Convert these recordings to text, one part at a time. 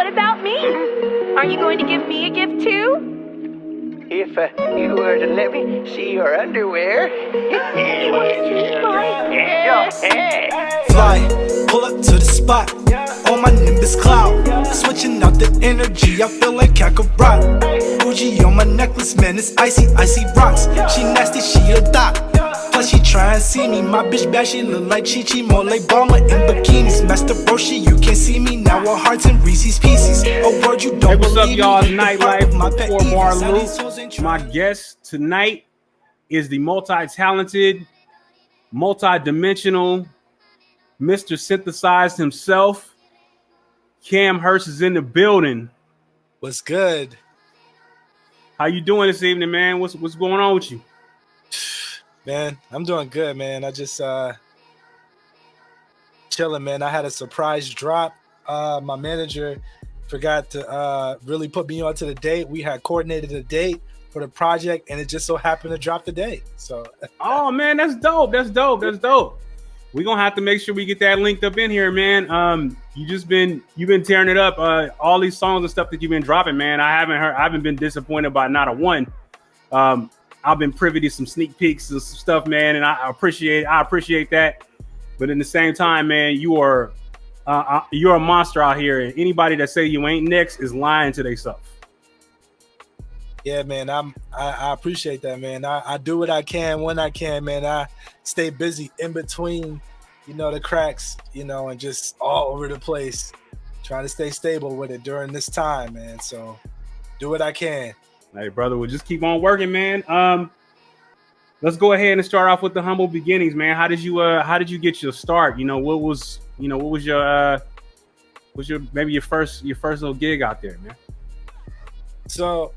what about me? Are you going to give me a gift too? If you were to let me see your underwear. You want to see my Yeah. Fly, pull up to the spot on my Nimbus cloud. Switching out the energy, I feel like Kakarot. Bougie on my necklace, man, it's icy, icy rocks. She nasty, she a dot. Plus she try and see me, my bitch bad, she look like Chi-Chi, more like Balma in bikinis. Master Roshi, you can't see me now with hearts and Reese's Pieces. A word you don't Hey, what's up, believe y'all? me, Nytelife, my 4BarLoop. My guest tonight is the multi-talented, multi-dimensional Mr. Synthesized himself. Cam Hertz is in the building. What's good? How you doing this evening, man? What's going on with you? Man, I'm doing good, man. I just chilling, man. I had a surprise drop. My manager forgot to really put me onto the date. We had coordinated a date for the project, and it just so happened to drop the date. So, Oh man, that's dope. That's dope. We're gonna have to make sure we get that linked up in here, man. You've been tearing it up. All these songs and stuff that you've been dropping, man. I haven't been disappointed by not a one. I've been privy to some sneak peeks and some stuff, man, and I appreciate that. But in the same time, man, you're a monster out here, and anybody that say you ain't next is lying to themselves. yeah, man, I appreciate that, man. I do what I can when I can, man. I stay busy in between, the cracks, and just all over the place, trying to stay stable with it during this time, man. So do what I can. Hey, brother, we'll just keep on working, man. Let's go ahead and start off with the humble beginnings, man. How did you get your start? What was your maybe your first little gig out there, man? So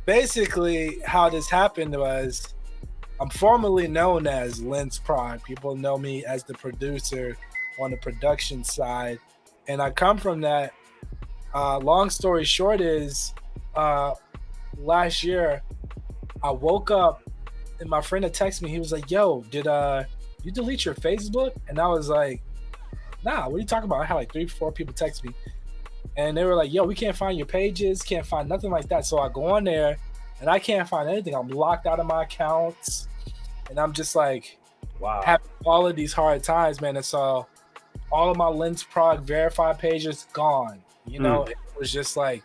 basically how this happened was I'm formerly known as Lens Prod. People know me as the producer on the production side, and I come from that. Long story short is last year I woke up and my friend had texted me. He was like, yo, did you delete your Facebook? And I was like, nah, what are you talking about? I had like 3-4 people text me, and they were like, yo, we can't find your pages, can't find nothing like that. So I go on there and I can't find anything. I'm locked out of my accounts, and I'm just like, wow, having all of these hard times, man. And so all of my Lens Prog verified pages gone. It was just like,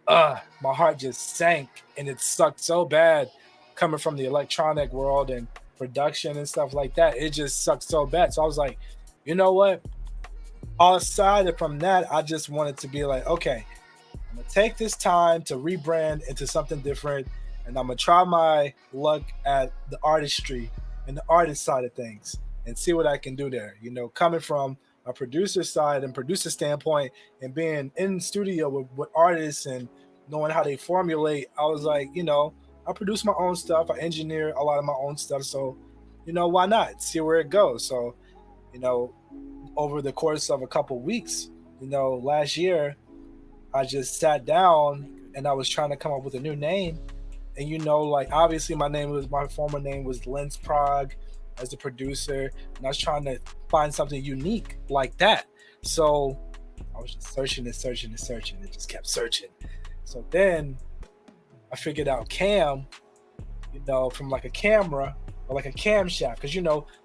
my heart just sank, and it sucked so bad coming from the electronic world and production and stuff like that. It just sucked so bad. So I was like, you know what? Aside from that, I just wanted to be like, okay, I'm gonna take this time to rebrand into something different, and I'm gonna try my luck at the artistry and the artist side of things and see what I can do there. Coming from a producer side and producer standpoint and being in studio with artists and knowing how they formulate, I was like, I produce my own stuff. I engineer a lot of my own stuff. So, why not? See where it goes. So, over the course of a couple weeks, last year, I just sat down and I was trying to come up with a new name. And, obviously my former name was Lens Prog as a producer. And I was trying to find something unique like that. So I was just searching. It just kept searching. So then I figured out Cam, from like a camera or like a camshaft, because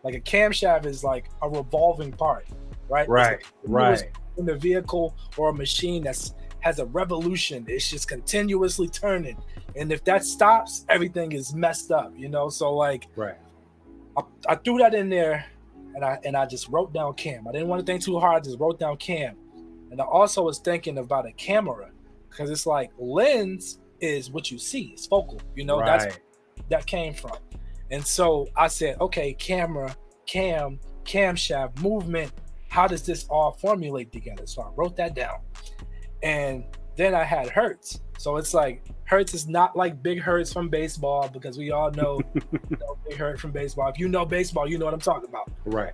like a camshaft is like a revolving part, right? Right. In the vehicle or a machine has a revolution. It's just continuously turning, and if that stops, everything is messed up. So like, right. I threw that in there, and I just wrote down Cam. I didn't want to think too hard. I just wrote down Cam, and I also was thinking about a camera, because it's like lens is what you see, it's focal, Right. That's that came from. And so I said, okay, camera, camshaft, movement, how does this all formulate together? So I wrote that down, and then I had Hertz. So it's like Hertz is not like Big Hertz from baseball, because we all know, Big Hertz from baseball. If you know baseball, you know what I'm talking about. Right.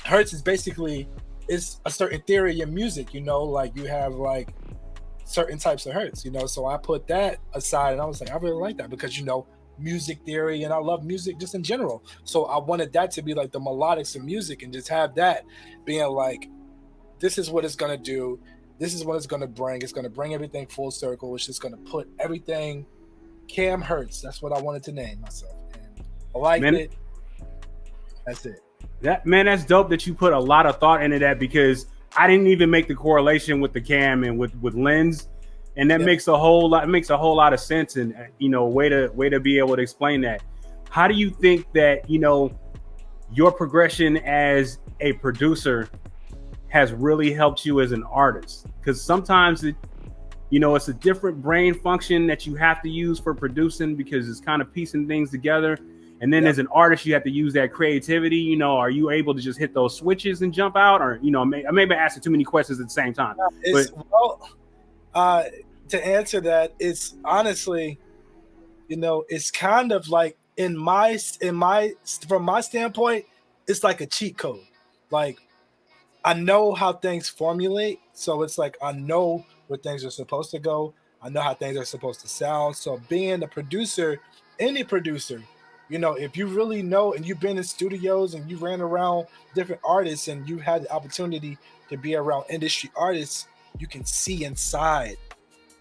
Hertz is basically, it's a certain theory in music, like you have like certain types of Hertz, so I put that aside, and I was like, I really like that, because music theory, and I love music just in general. So I wanted that to be like the melodics of music, and just have that being like, this is what it's gonna do. this is what it's going to bring. It's going to bring everything full circle. It's just going to put everything Cam Hertz. That's what I wanted to name myself. And I liked it. That's it. That's dope that you put a lot of thought into that, because I didn't even make the correlation with the Cam and with Lens. And that makes a whole lot of sense, and way to be able to explain that. How do you think that your progression as a producer has really helped you as an artist? Because sometimes it's a different brain function that you have to use for producing, because it's kind of piecing things together. And then as an artist, you have to use that creativity. Are you able to just hit those switches and jump out, or maybe asking too many questions at the same time? To answer that, it's honestly, it's kind of like from my standpoint, it's like a cheat code. Like, I know how things formulate, so it's like I know where things are supposed to go. I know how things are supposed to sound. So being a producer, any producer, if you really know and you've been in studios and you ran around different artists and you had the opportunity to be around industry artists, you can see inside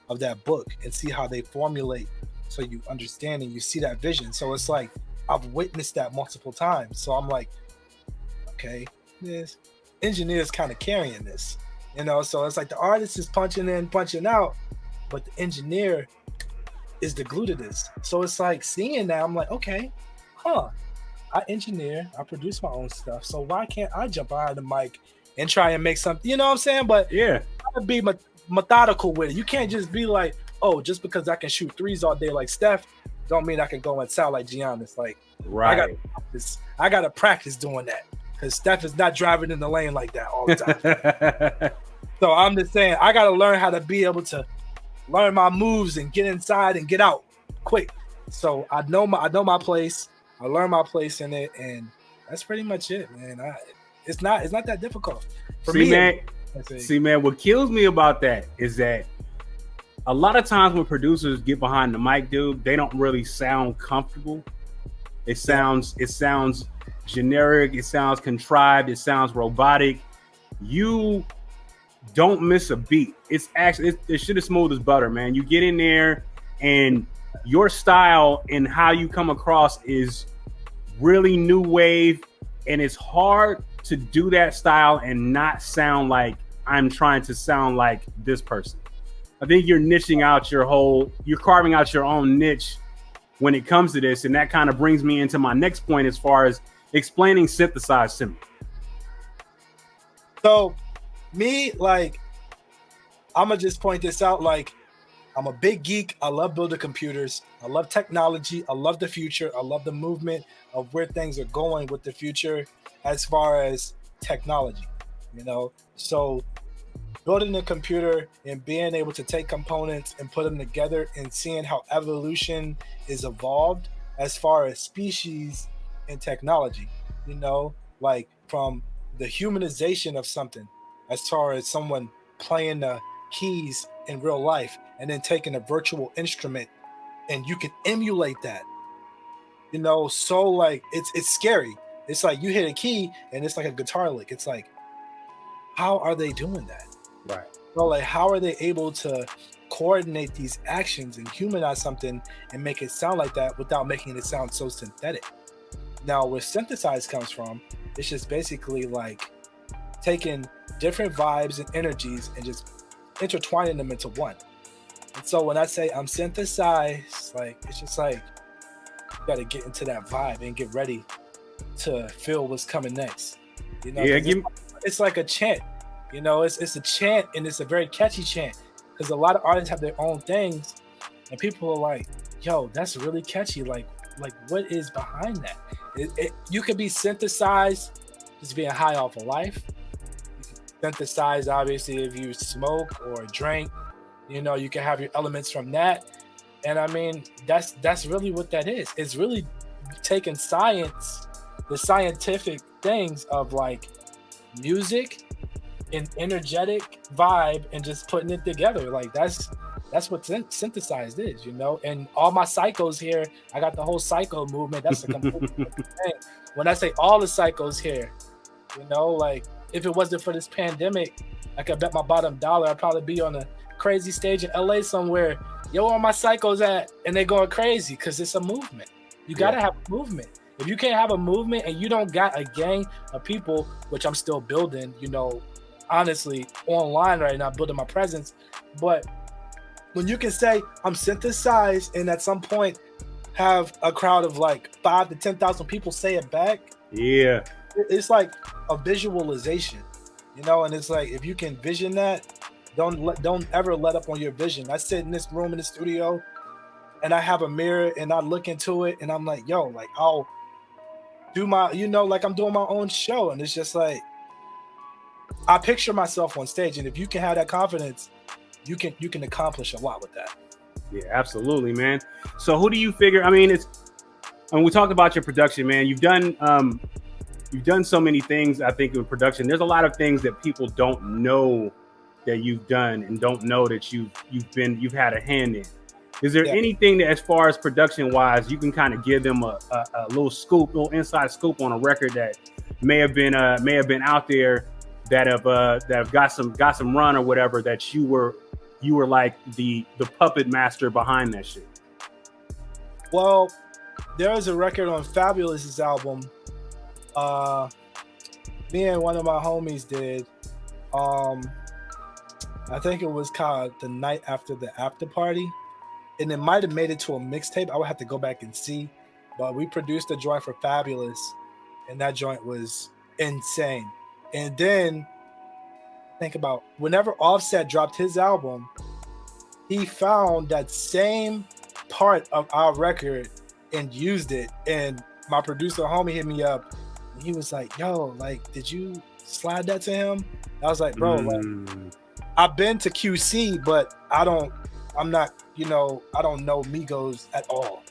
of that book and see how they formulate, so you understand and you see that vision. So it's like I've witnessed that multiple times. So I'm like, okay, this engineer's kind of carrying this, so it's like the artist is punching in, punching out, but the engineer is the glue to this. So it's like seeing that, I'm like, okay, I engineer, I produce my own stuff, so why can't I jump behind the mic and try and make something, what I'm saying? But yeah, gotta be methodical with it. You can't just be like, oh, just because I can shoot threes all day like Steph, don't mean I can go and sound like Giannis. Like, right. I gotta practice doing that, because Steph is not driving in the lane like that all the time. So I'm just saying, I gotta learn how to be able to learn my moves and get inside and get out quick. So I know my place. I learned my place in it, and that's pretty much it, man. It's not that difficult for me, man. See, man, what kills me about that is that a lot of times when producers get behind the mic, dude, they don't really sound comfortable. It sounds generic. It sounds contrived. It sounds robotic. You don't miss a beat. It's actually it should have smooth as butter, man. You get in there, and your style and how you come across is really new wave, and it's hard to do that style and not sound like I'm trying to sound like this person. I think you're you're carving out your own niche when it comes to this. And that kind of brings me into my next point as far as explaining Synthesized to me. So me, like, I'm gonna just point this out. Like, I'm a big geek. I love building computers. I love technology. I love the future. I love the movement of where things are going with the future as far as technology, So building a computer and being able to take components and put them together and seeing how evolution is evolved as far as species and technology, like from the humanization of something, as far as someone playing the keys in real life and then taking a virtual instrument and you can emulate that, so like it's scary. It's like you hit a key and it's like a guitar lick. It's like, how are they doing that? Right. So like, how are they able to coordinate these actions and humanize something and make it sound like that without making it sound so synthetic? Now, where Synthesized comes from, it's just basically like taking different vibes and energies and just intertwining them into one. And so when I say I'm synthesized, like, it's just like you got to get into that vibe and get ready to feel what's coming next. It's like a chant. It's a chant, and it's a very catchy chant, because a lot of artists have their own things, and people are like, yo, that's really catchy. Like what is behind that? You could be synthesized just being high off of life. You can synthesize, obviously, if you smoke or drink, you can have your elements from that. And I mean, that's really what that is. It's really taking science, the scientific things of like music and energetic vibe, and just putting it together. Like that's what Synthesized is, And all my psychos here, I got the whole psycho movement. That's a complete thing. When I say all the psychos here, like if it wasn't for this pandemic, like I bet my bottom dollar, I'd probably be on a crazy stage in LA somewhere. Yo, where my psychos at? And they going crazy because it's a movement. You gotta have a movement. If you can't have a movement and you don't got a gang of people, which I'm still building, you know, honestly, online right now, building my presence. But when you can say I'm synthesized and at some point have a crowd of like 5,000 to 10,000 people say it back. Yeah. It's like a visualization, you know, and it's like if you can vision that, don't ever let up on your vision. I sit in this room in the studio and I have a mirror and I look into it and I'm like, yo, like I'll do my, you know, like I'm doing my own show. And it's just like, I picture myself on stage. And if you can have that confidence, you can accomplish a lot with that. Yeah, absolutely, man. So who do you figure, I mean, we talked about your production, man. You've done so many things, I think, in production. There's a lot of things that people don't know that you've done and don't know that you've had a hand in. Is there anything that, as far as production wise, you can kind of give them a little scoop, little inside scoop on a record that may have been out there that have got some run or whatever, that you were like the puppet master behind that shit? Well, there was a record on Fabulous's album. Me and one of my homies did. I think it was called The Night After the After Party. And it might have made it to a mixtape. I would have to go back and see. But we produced a joint for Fabulous, and that joint was insane. And then think about whenever Offset dropped his album, he found that same part of our record and used it. And my producer homie hit me up, and he was like, "Yo, like, did you slide that to him?" I was like, "Bro, like, I've been to QC, but I don't know Migos at all.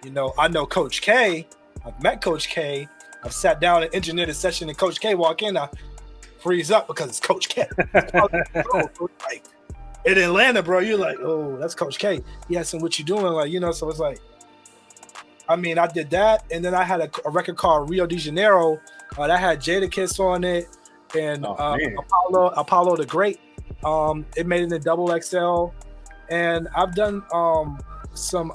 You know, I know Coach K. I've met Coach K. I've sat down and engineered a session, and Coach K walk in, I freeze up because it's Coach K. Like, in Atlanta, bro, you're like, oh, that's Coach K. He asking what you doing, like, you know. So it's like, I mean, I did that, and then I had a record called Rio de Janeiro that had Jadakiss on it, and Apollo the Great. It made it in double XL. And I've done some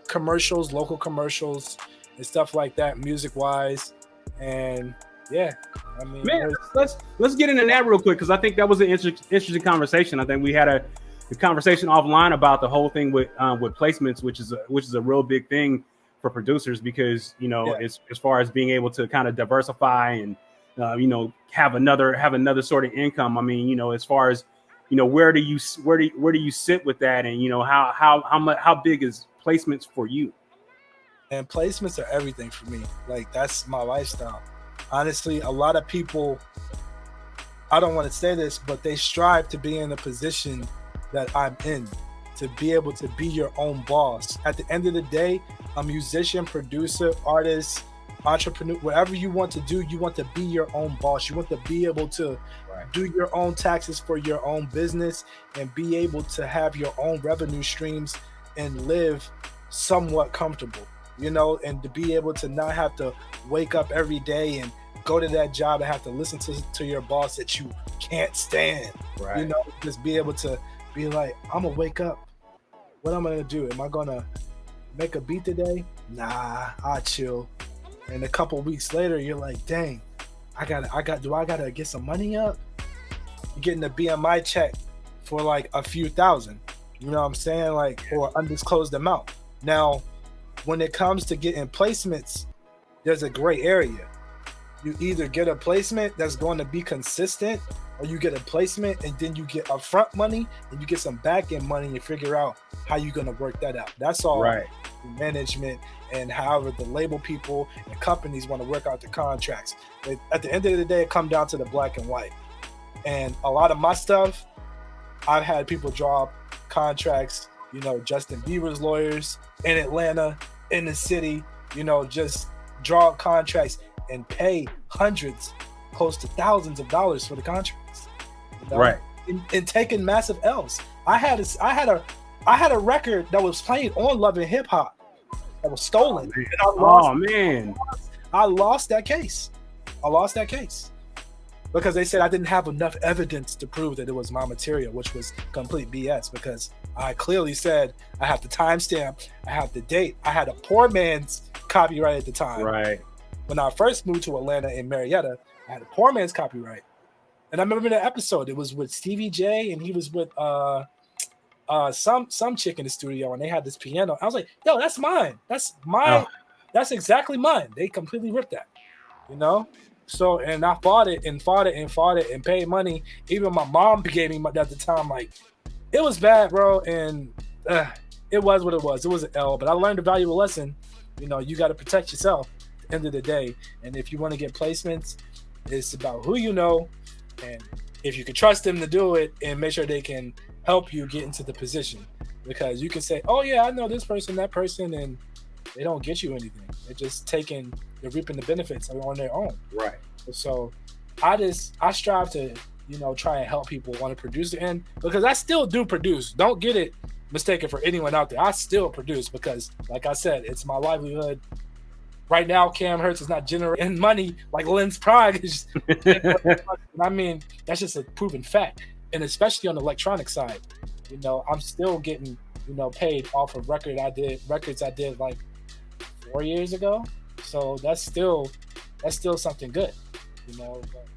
commercials, local commercials and stuff like that, music wise. And yeah, I mean, man, let's get into that real quick, because I think that was an interesting conversation. I think we had a conversation offline about the whole thing with placements, which is a real big thing for producers, because, you know, as far as being able to kind of diversify and you know, have another sort of income. I mean, you know, as far as, you know, where do you sit with that, and, you know, how big is placements for you? And placements are everything for me. Like, that's my lifestyle. Honestly, a lot of people, I don't want to say this, but they strive to be in the position that I'm in, to be able to be your own boss. At the end of the day, a musician, producer, artist, entrepreneur, whatever you want to do, you want to be your own boss. You want to be able to do your own taxes for your own business and be able to have your own revenue streams and live somewhat comfortable, you know, and to be able to not have to wake up every day and go to that job and have to listen to your boss that you can't stand. You know, just be able to be like, I'm gonna wake up, what am I gonna do? Am I gonna make a beat today? Nah, I'll chill. And a couple weeks later, you're like, dang, do I gotta get some money up? You're getting a BMI check for like a few thousand, you know what I'm saying? Like, or undisclosed amount. Now, when it comes to getting placements, there's a gray area. You either get a placement that's going to be consistent, or you get a placement and then you get upfront money and you get some back end money and you figure out how you're going to work that out. That's all management and however the label people and companies want to work out the contracts. But at the end of the day, it comes down to the black and white. And a lot of my stuff, I've had people draw up contracts, you know, Justin Bieber's lawyers in Atlanta, in the city, you know, just draw up contracts and pay hundreds, close to thousands of dollars for the contracts. You know? And taking massive L's. I had a record that was played on Love and Hip Hop that was stolen. Oh man. I lost that case. because they said I didn't have enough evidence to prove that it was my material, which was complete BS, because I clearly said I have the timestamp, I have the date, I had a poor man's copyright at the time. Right. When I first moved to Atlanta in Marietta, I had a poor man's copyright. And I remember the episode, it was with Stevie J, and he was with some chick in the studio, and they had this piano. I was like, yo, that's mine. That's mine. Oh. That's exactly mine. They completely ripped that, you know? So, and I fought it and paid money. Even my mom gave me money at the time. Like, it was bad, bro. And it was what it was. It was an L, but I learned a valuable lesson. You know, you got to protect yourself at the end of the day. And if you want to get placements, it's about who you know. And if you can trust them to do it, and make sure they can help you get into the position. Because you can say, oh yeah, I know this person, that person, and they don't get you anything. They're just they're reaping the benefits on their own. Right. So I strive to, you know, try and help people want to produce it, and because I still do produce. Don't get it mistaken for anyone out there. I still produce because, like I said, it's my livelihood. Right now, Cam Hertz is not generating money like Lens Prague is. I mean, that's just a proven fact. And especially on the electronic side, you know, I'm still getting, you know, paid off of records I did like 4 years ago. So that's still something good, you know. But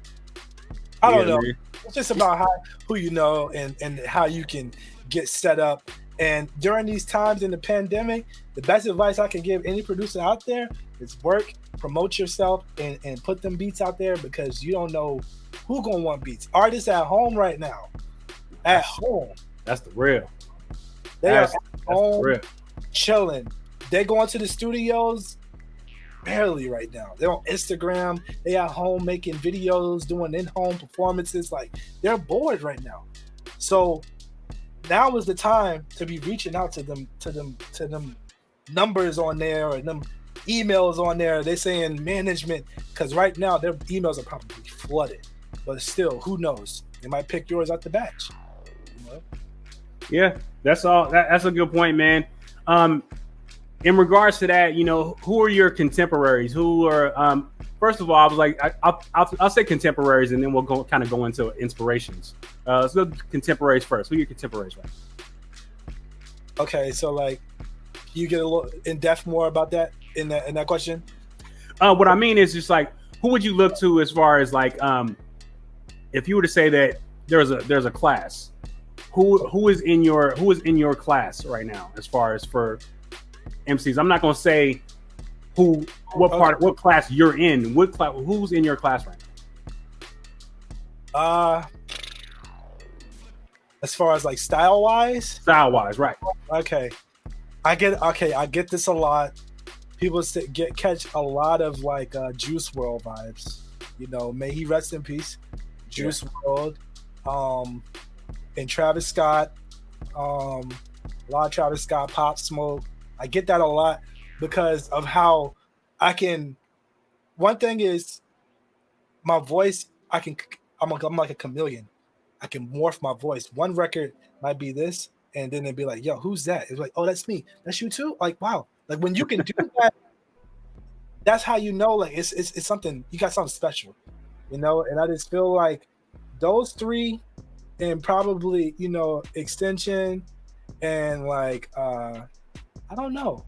I don't know. Man. It's just about who you know and how you can get set up. And during these times in the pandemic, the best advice I can give any producer out there is work, promote yourself, and put them beats out there, because you don't know who's gonna want beats. Artists at home right now, home. That's the real. They are at home chilling. They go into the studios barely right now. They're on Instagram. They at home making videos, doing in-home performances. Like, they're bored right now. So now is the time to be reaching out to them numbers on there, or them emails on there. They're saying management, because right now their emails are probably flooded. But still, who knows? They might pick yours out the batch. You know? Yeah, that's all. That's a good point, man. In regards to that, you know, who are your contemporaries? Who are first of all, I was like, I'll say contemporaries, and then we'll go into inspirations. Let's go contemporaries first. Who are your contemporaries, right? Okay, so like, you get a little in depth more about that in that question. What I mean is just like, who would you look to as far as like, if you were to say that there's a class, who is in your class right now as far as for MCs? I'm not gonna say what class you're in. Who's in your class right now? As far as like style wise, right? Okay, I get this a lot. People catch a lot of like Juice WRLD vibes. You know, may he rest in peace, Juice WRLD, and Travis Scott. A lot of Travis Scott, Pop Smoke. I get that a lot because of how I can. One thing is my voice. I'm like a chameleon. I can morph my voice. One record might be this, and then it'd be like, "Yo, who's that?" It's like, "Oh, that's me. That's you too." Like, wow. Like, when you can do that, that's how you know. Like, it's something. You got something special, you know. And I just feel like those three, and probably, you know, Extension, and like I don't know.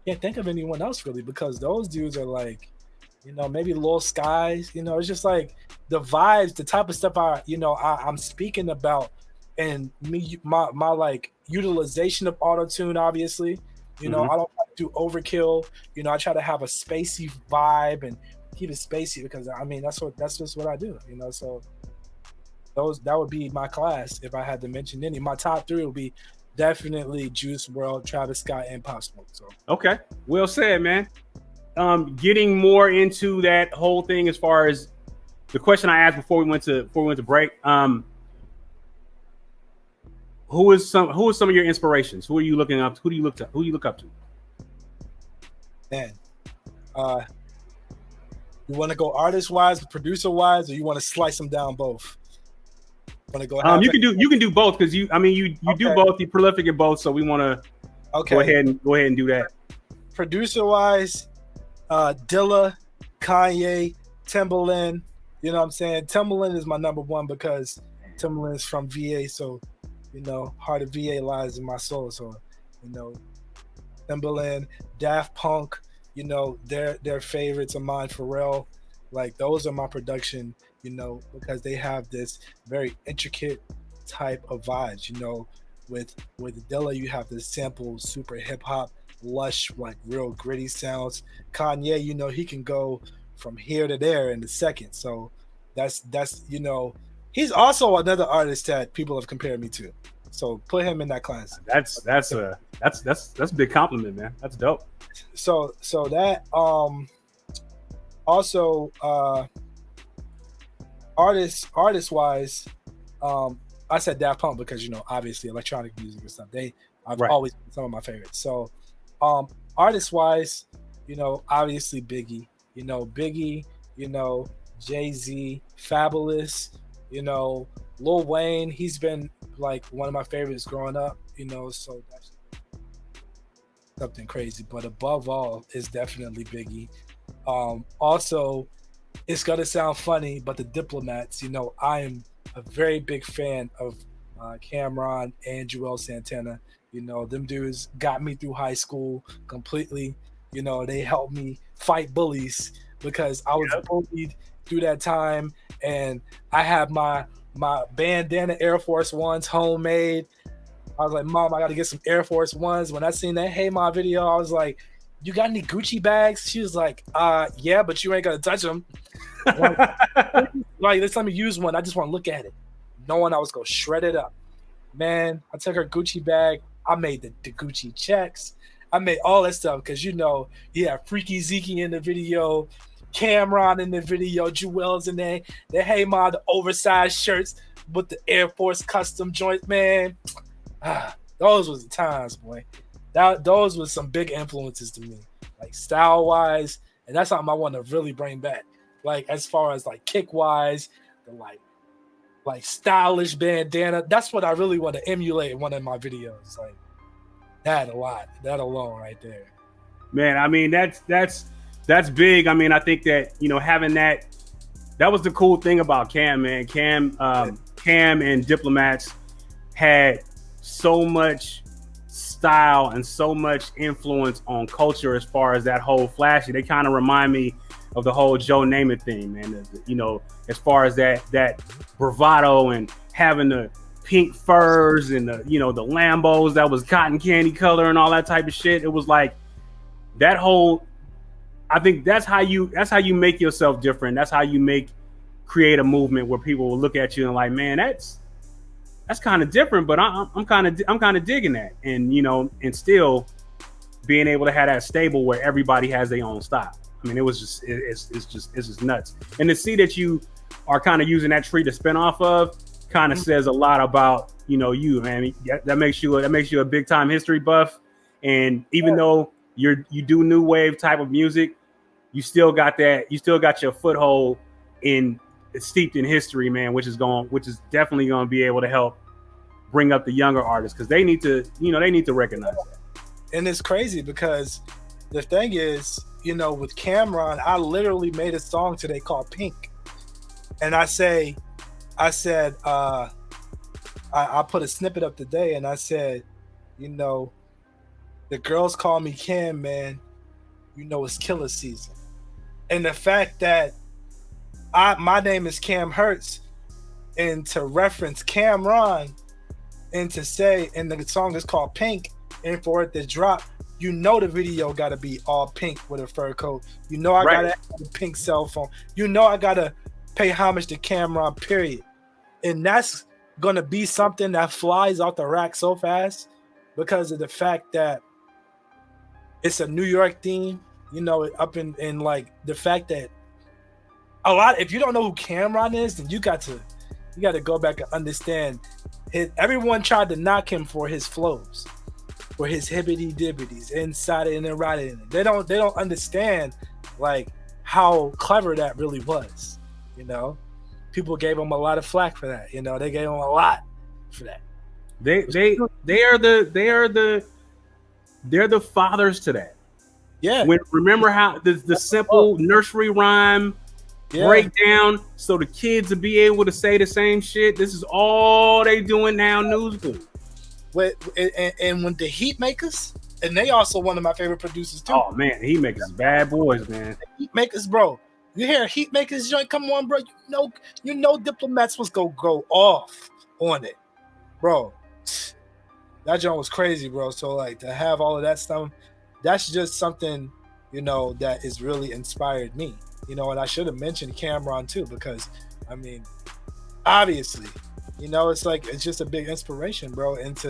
Can't think of anyone else really, because those dudes are like, you know, maybe Lil Skies. You know, it's just like the vibes, the type of stuff I'm speaking about, and my like utilization of auto-tune, obviously. You know, I don't do overkill. You know, I try to have a spacey vibe and keep it spacey, because I mean that's just what I do. You know, so that would be my class if I had to mention any. My top three would be definitely Juice WRLD, Travis Scott, and Pop Smoke. So okay, well said, man. Getting more into that whole thing as far as the question I asked before we went to break. Who is some of your inspirations? Who are you looking up to? Who do you look up to? Man, you want to go artist wise, producer wise, or you want to slice them down both? Want to go? You can do both, because you do both. You're prolific in both, so we want to go ahead and do that. Producer wise, Dilla, Kanye, Timbaland. You know what I'm saying? Timbaland is my number one because Timbaland is from VA, so heart of VA lies in my soul. So, Timbaland, Daft Punk, they're favorites of mine. Pharrell, like those are my production, because they have this very intricate type of vibes. With Dilla, you have this sample, super hip hop, lush, like real gritty sounds. Kanye, he can go from here to there in a second. So that's he's also another artist that people have compared me to. So put him in that class. That's a big compliment, man. That's dope. So that also artist wise, I said Daft Punk because obviously electronic music and stuff. I've always been some of my favorites. So artist wise, obviously Biggie, Jay-Z, Fabulous, Lil Wayne, he's been like one of my favorites growing up, so that's something crazy. But above all is definitely Biggie. Also, it's gonna sound funny, but the Diplomats, I am a very big fan of Cameron and Joel Santana. Them dudes got me through high school completely. They helped me fight bullies because I was bullied through that time, and I had my bandana Air Force Ones homemade. I was like, Mom, I got to get some Air Force Ones. When I seen that Hey Ma video, I was like, you got any Gucci bags? She was like, yeah, but you ain't gonna touch them. Like, let's let me use one. I just want to look at it, knowing I was gonna shred it up. Man, I took her Gucci bag. I made the Gucci checks. I made all that stuff because you have Freaky Zeke in the video, Cameron in the video, Jewel's in there. The Hey Ma, the oversized shirts with the Air Force custom joint, man. Those was the times, boy. Those was some big influences to me, like style wise, and that's something I want to really bring back. Like as far as like kick wise, the like stylish bandana. That's what I really want to emulate in one of my videos. Like that a lot. That alone right there. Man, I mean that's big. I mean, I think that having that was the cool thing about Cam, man. Cam and Diplomats had so much style and so much influence on culture as far as that whole flashy. They kind of remind me of the whole Joe Namath thing, man. As far as that bravado and having the pink furs and the Lambos that was cotton candy color and all that type of shit. It was like that whole. I think that's how you make yourself different. That's how you create a movement where people will look at you and like, man, that's kind of different, but I'm kind of digging that, and and still being able to have that stable where everybody has their own style. I mean, it's just nuts, and to see that you are kind of using that tree to spin off of kind of says a lot about you, man. That makes you a big time history buff, and even though you do new wave type of music, you still got your foothold steeped in history, man, which is definitely going to be able to help bring up the younger artists because they need to recognize that. And it's crazy because the thing is, with Cameron, I literally made a song today called Pink, and I said, I put a snippet up today, and I said, the girls call me Cam, man. It's killer season, and the fact that my name is Cam Hertz, and to reference Cameron, and to say, and the song is called Pink, and for it to drop, the video got to be all pink with a fur coat. I got to have a pink cell phone. I got to pay homage to Cameron, period. And that's going to be something that flies out the rack so fast because of the fact that it's a New York theme, up in like the fact that if you don't know who Cameron is, then you got to go back and understand. Everyone tried to knock him for his flows, for his hibbity dibbities, inside it and then right it. They don't understand like how clever that really was. People gave him a lot of flack for that. They gave him a lot for that. They're the fathers to that. Yeah. Remember how the simple nursery rhyme breakdown, so the kids will be able to say the same shit. This is all they doing now, Newsboom. And when the Heat Makers, and they also one of my favorite producers too. Oh man, Heat Makers, bad boys, man. Heat Makers, bro. You hear Heat Makers joint? Come on, bro. You know, Diplomats was gonna go off on it, bro. That joint was crazy, bro. So like to have all of that stuff, that's just something, you know, that is really inspired me. You know, and I should have mentioned Cameron too, because I mean, obviously, you know, it's like it's just a big inspiration, bro. And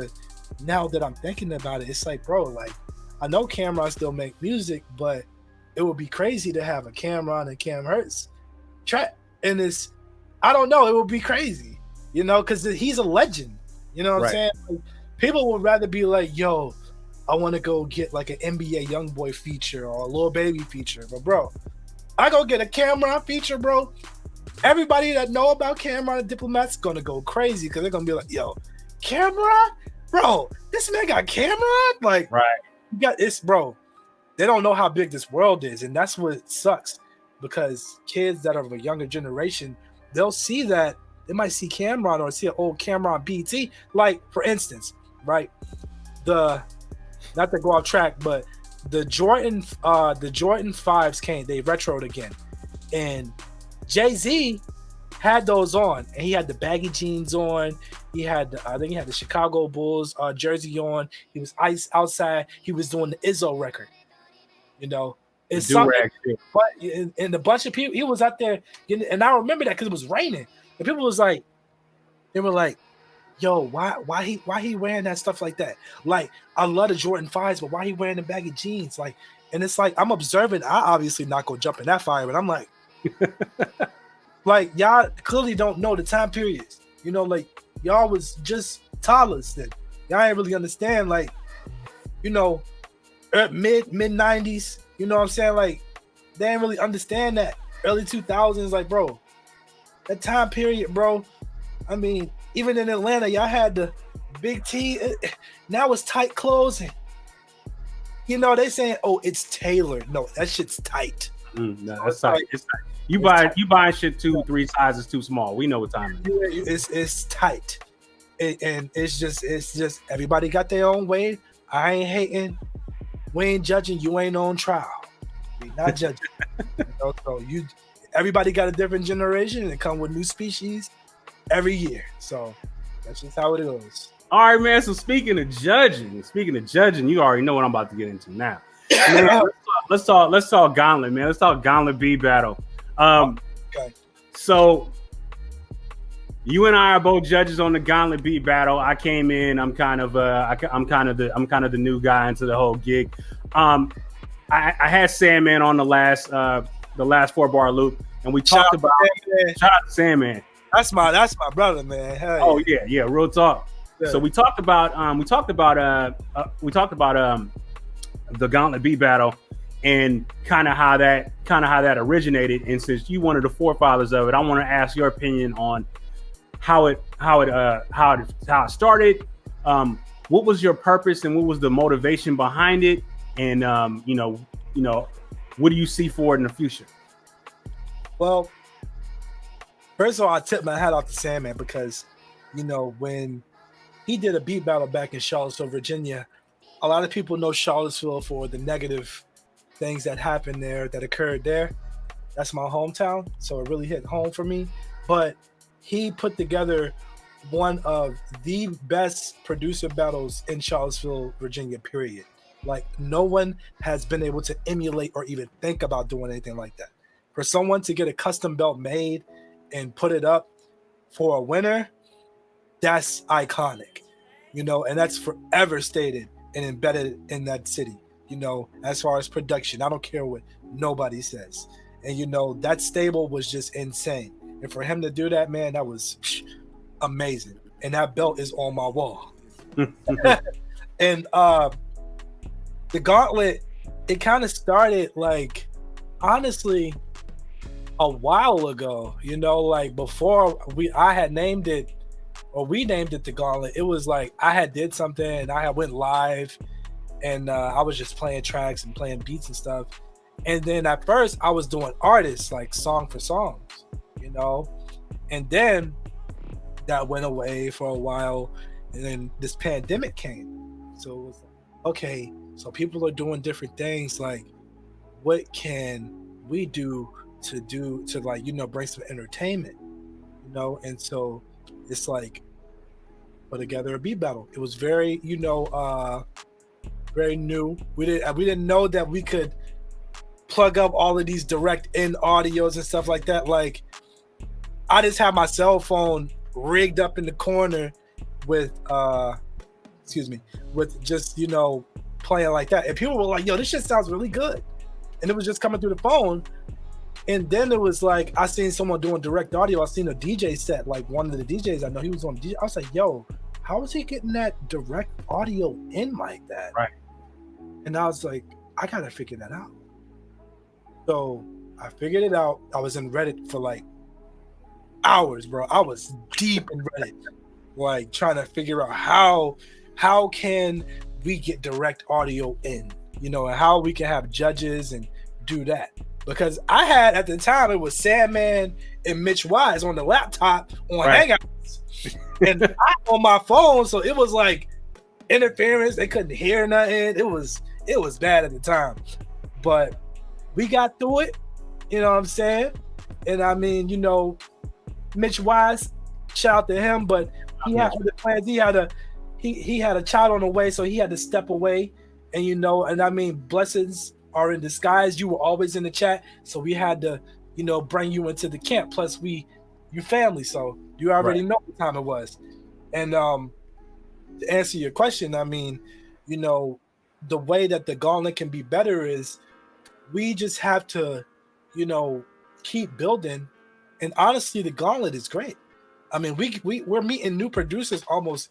now that I'm thinking about it, it's like, bro, like I know Cameron still make music, but it would be crazy to have a Cameron and Cam Hertz track. And I don't know, it would be crazy, you know, because he's a legend. You know what I'm saying? Like, people would rather be like, yo, I want to go get like an NBA Youngboy feature or a Lil Baby feature. But bro, I go get a Cameron feature, bro. Everybody that know about Cameron and Diplomats gonna go crazy because they're gonna be like, yo, Cameron? Bro, this man got Cameron? Like, you got this, bro. They don't know how big this world is, and that's what sucks, because kids that are of a younger generation, they'll see that, they might see Cameron or see an old Cameron BT. Like, for instance, right? Not to go off track, but the Jordan 5s came, they retroed again. And Jay-Z had those on, and he had the baggy jeans on. He had, I think he had the Chicago Bulls jersey on. He was ice outside. He was doing the Izzo record. You know, it's something. But and a bunch of people, he was out there, and I remember that because it was raining, and people was like, they were like, "Yo, why he wearing that stuff like that?" Like, I love the Jordan 5s, but why he wearing the baggy jeans? Like, and it's like I'm observing. I obviously not gonna jump in that fire, but I'm like, like y'all clearly don't know the time periods. You know, like y'all was just toddlers then. Y'all ain't really understand, like, you know, mid 90s, you know what I'm saying? Like, they ain't really understand that. Early 2000s, like, bro, that time period, bro. I mean, even in Atlanta, y'all had the big T. Now it's tight clothing. You know, they saying, oh, it's tailored. No, that shit's tight. No, that's tight. It's tight. You buy shit 2-3 sizes too small. We know what time it is. It's tight. And it's just everybody got their own way. I ain't hating. We ain't judging. You ain't on trial. We not judging. You know, so everybody got a different generation, and it come with new species every year. So that's just how it goes. All right, man. So speaking of judging, you already know what I'm about to get into now. Man, let's talk Gauntlet, man. Let's talk Gauntlet B battle. Okay. So you and I are both judges on the Gauntlet Beat battle. I came in. I'm kind of the new guy into the whole gig. I had Sandman on the last 4BarLoop, and we talked about shout out to Sandman. That's my brother, man. Hell yeah. Oh yeah, real talk. Yeah. So we talked about the Gauntlet Beat battle and kind of how that originated. And since you one of the forefathers of it, I want to ask your opinion on how it started. What was your purpose and what was the motivation behind it? And you know, what do you see for it in the future? Well, first of all, I tip my hat off to Sandman because, you know, when he did a beat battle back in Charlottesville, Virginia, a lot of people know Charlottesville for the negative things that happened there, that occurred there. That's my hometown, so it really hit home for me. But he put together one of the best producer battles in Charlottesville, Virginia, period. Like, no one has been able to emulate or even think about doing anything like that. For someone to get a custom belt made and put it up for a winner, that's iconic, you know, and that's forever stated and embedded in that city, you know, as far as production. I don't care what nobody says. And, you know, that stable was just insane. And for him to do that, man, that was amazing. And that belt is on my wall. And the Gauntlet, it kind of started, like, honestly, a while ago, you know, like before I had named it, or we named it the Gauntlet. It was like I had did something and I had went live and I was just playing tracks and playing beats and stuff. And then at first I was doing artists, like song for songs, you know, and then that went away for a while, and then this pandemic came. So it was like, okay, so people are doing different things, like what can we do to like, you know, bring some entertainment, you know? And so it's like put together a beat battle. It was very, you know, very new. We didn't know that we could plug up all of these direct in audios and stuff like that. Like I just had my cell phone rigged up in the corner with with just, you know, playing like that, and people were like, yo, this shit sounds really good, and it was just coming through the phone. And then it was like I seen someone doing direct audio. I seen a DJ set, like one of the DJs I know, he was on DJ. I was like, yo, how is he getting that direct audio in like that? Right. And I was like, I gotta figure that out. So I figured it out. I was in Reddit for like hours, bro. I was deep in Reddit, like trying to figure out how can we get direct audio in, you know, and how we can have judges and do that. Because I had at the time, it was Sandman and Mitch Wise on the laptop on Hangouts, and I on my phone, so it was like interference. They couldn't hear nothing. It was bad at the time, but we got through it. You know what I'm saying? And I mean, you know, Mitch Wise, shout out to him, but he had other plans. He had a child on the way, so he had to step away. And you know, and I mean, blessings are in disguise. You were always in the chat, so we had to, you know, bring you into the camp. Plus, you family, so you already know what time it was. And to answer your question, I mean, you know, the way that the gauntlet can be better is we just have to, you know, keep building. And honestly, the gauntlet is great. I mean, we're meeting new producers almost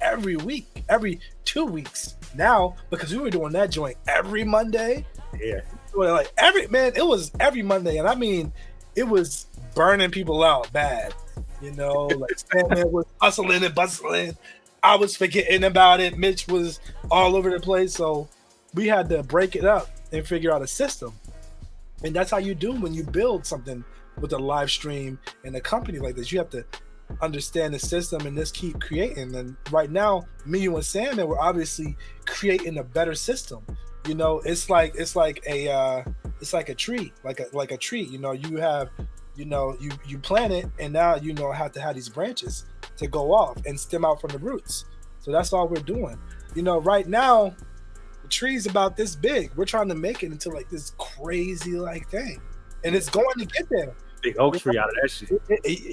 every week, every 2 weeks now, because we were doing that joint every Monday. Yeah. Like it was every Monday. And I mean, it was burning people out bad, you know, like Sandman was hustling and bustling. I was forgetting about it. Mitch was all over the place. So we had to break it up and figure out a system. And that's how you do when you build something with a live stream and a company like this. You have to understand the system and just keep creating. And right now, me, you, and Sam, we're obviously creating a better system. You know, it's like a tree, like a tree. You know, you have, you know, you plant it, and now you know have to have these branches to go off and stem out from the roots. So that's all we're doing. You know, right now, the tree's about this big. We're trying to make it into like this crazy like thing, and it's going to get there. Big oak tree out of that shit.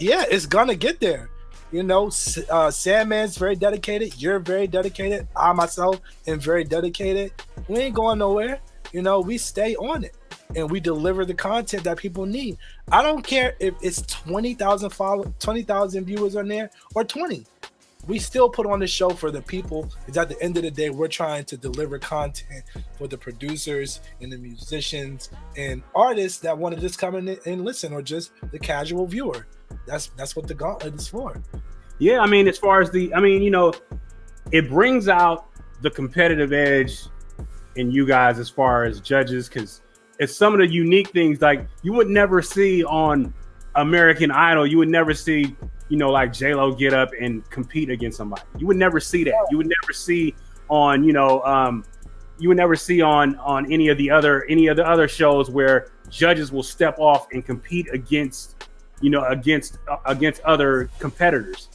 Yeah, it's gonna get there. You know, Sandman's very dedicated. You're very dedicated. I myself am very dedicated. We ain't going nowhere. You know, we stay on it and we deliver the content that people need. I don't care if it's 20,000 viewers on there or 20. We still put on the show for the people, because at the end of the day, we're trying to deliver content for the producers and the musicians and artists that want to just come in and listen, or just the casual viewer. That's what the gauntlet is for. Yeah, I mean, as far as you know, it brings out the competitive edge in you guys as far as judges, because it's some of the unique things like you would never see on American Idol. You would never see, you know, like J-Lo get up and compete against somebody. You would never see that. You would never see on, you know, you would never see on any of the other shows where judges will step off and compete against, you know, against other competitors.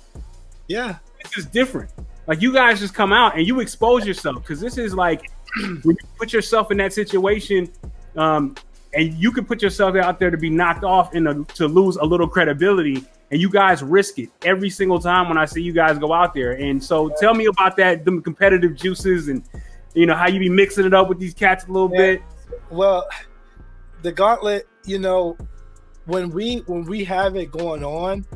Yeah, this is different. Like, you guys just come out and you expose yourself, because this is like when you put yourself in that situation, and you can put yourself out there to be knocked off and to lose a little credibility. And you guys risk it every single time when I see you guys go out there. And so tell me about that, the competitive juices, and, you know, how you be mixing it up with these cats a little bit. Well, the gauntlet, you know, when we have it going on,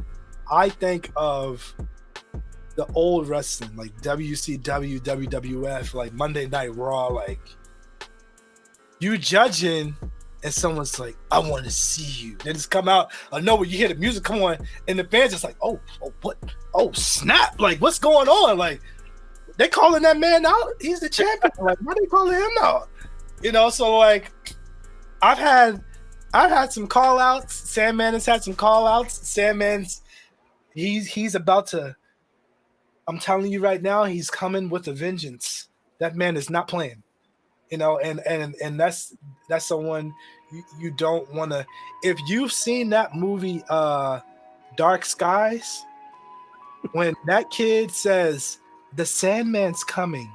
I think of the old wrestling, like WCW, WWF, like Monday Night Raw, like you judging, and someone's like, I want to see you. They just come out. I know when you hear the music come on, and the fans just like, oh, what? Oh, snap. Like, what's going on? Like, they calling that man out. He's the champion. Like, why are they calling him out? You know, so like, I've had some call outs. Sandman has had some call outs. Sandman's he's about to. I'm telling you right now, he's coming with a vengeance. That man is not playing. And that's someone you don't want to. If you've seen that movie, Dark Skies, when that kid says the Sandman's coming,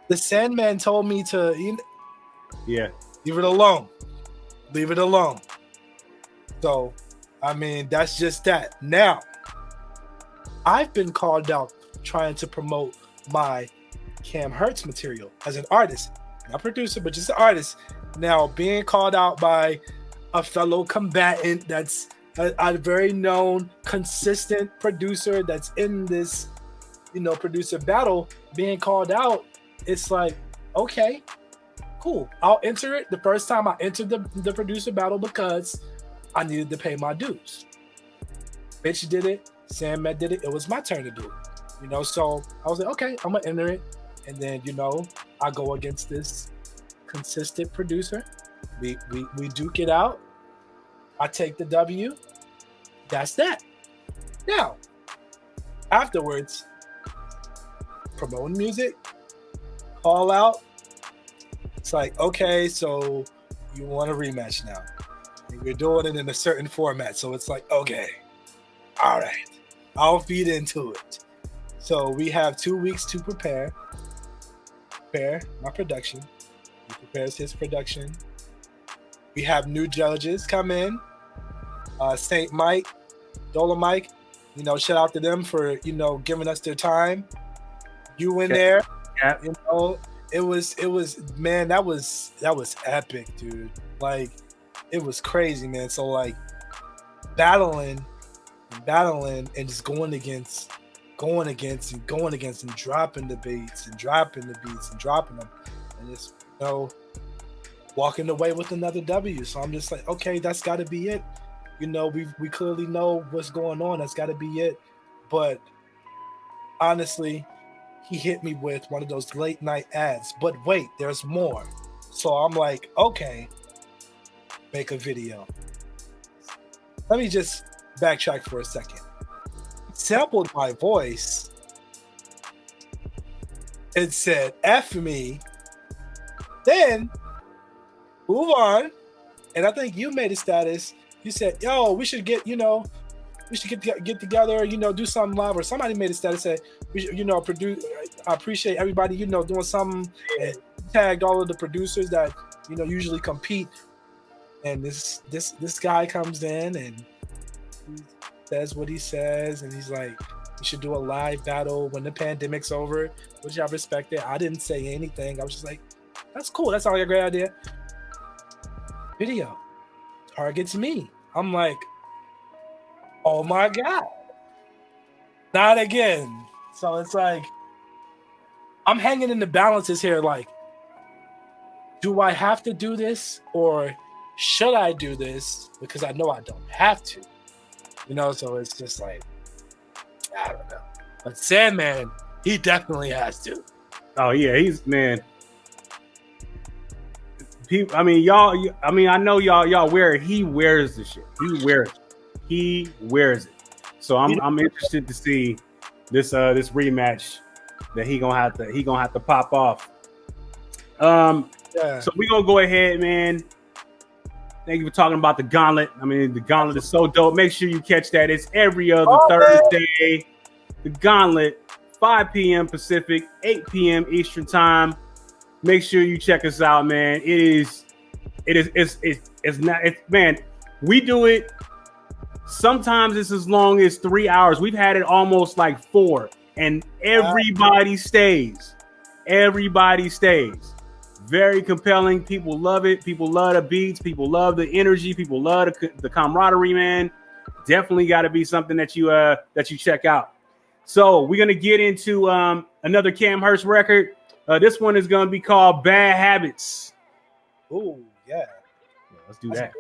the Sandman told me to leave it alone. Leave it alone. So, I mean, that's just that. Now, I've been called out trying to promote my Cam Hertz material as an artist, not producer, but just an artist. Now, being called out by a fellow combatant that's a very known, consistent producer that's in this, producer battle, being called out, it's like, okay, cool. I'll enter it. The first time I entered the producer battle because I needed to pay my dues. Bitch did it. Sandman did it. It was my turn to do it. So I was like, okay, I'm gonna enter it. And then, I go against this consistent producer. We duke it out. I take the W. That's that. Now, afterwards, promoting music, call out. It's like, okay, so you want a rematch now. And we're doing it in a certain format. So it's like, okay, all right, I'll feed into it. So we have 2 weeks to prepare my production. He prepares his production. We have new judges come in. St. Mike, Dolomite, shout out to them for, giving us their time. You in there, it was man, that was epic, dude. Like, it was crazy, man. So like battling and just going against and dropping the beats and dropping them and just walking away with another W. So I'm just like, okay, that's got to be it. We clearly know what's going on. That's got to be it. But honestly, he hit me with one of those late night ads. But wait, there's more. So I'm like, okay, make a video. Let me just backtrack for a second. Sampled my voice. It said, F me. Then move on. And I think you made a status. You said, yo, we should get together, do something live. Or somebody made a status, said, we should, produce. I appreciate everybody, doing something. And tagged all of the producers that, usually compete. And this guy comes in and he says what he says. And he's like, we should do a live battle when the pandemic's over, which I respected. I didn't say anything. I was just like, that's cool. That sounds like a great idea. Video targets me. I'm like, oh my God, not again. So it's like, I'm hanging in the balances here. Like, do I have to do this or should I do this? Because I know I don't have to, so it's just like, I don't know. But Sandman, he definitely has to. Oh yeah, he's, man. I mean, y'all. I mean, I know y'all wear it. He wears the shit. He wears it. So I'm interested to see this rematch that he gonna have to pop off. Yeah. So we gonna go ahead, man. Thank you for talking about the gauntlet. I mean, the gauntlet is so dope. Make sure you catch that. It's every other Thursday. The gauntlet, 5 p.m. Pacific, 8 p.m. Eastern time. Make sure you check us out, man. It's not, man, we do it. Sometimes it's as long as 3 hours. We've had it almost like 4, and everybody stays. Everybody stays. Very compelling. People love it. People love the beats. People love the energy. People love the camaraderie, man. Definitely got to be something that you check out. So we're gonna get into another Cam Hertz record. This one is going to be called Bad Habits. Oh, yeah. Let's do that.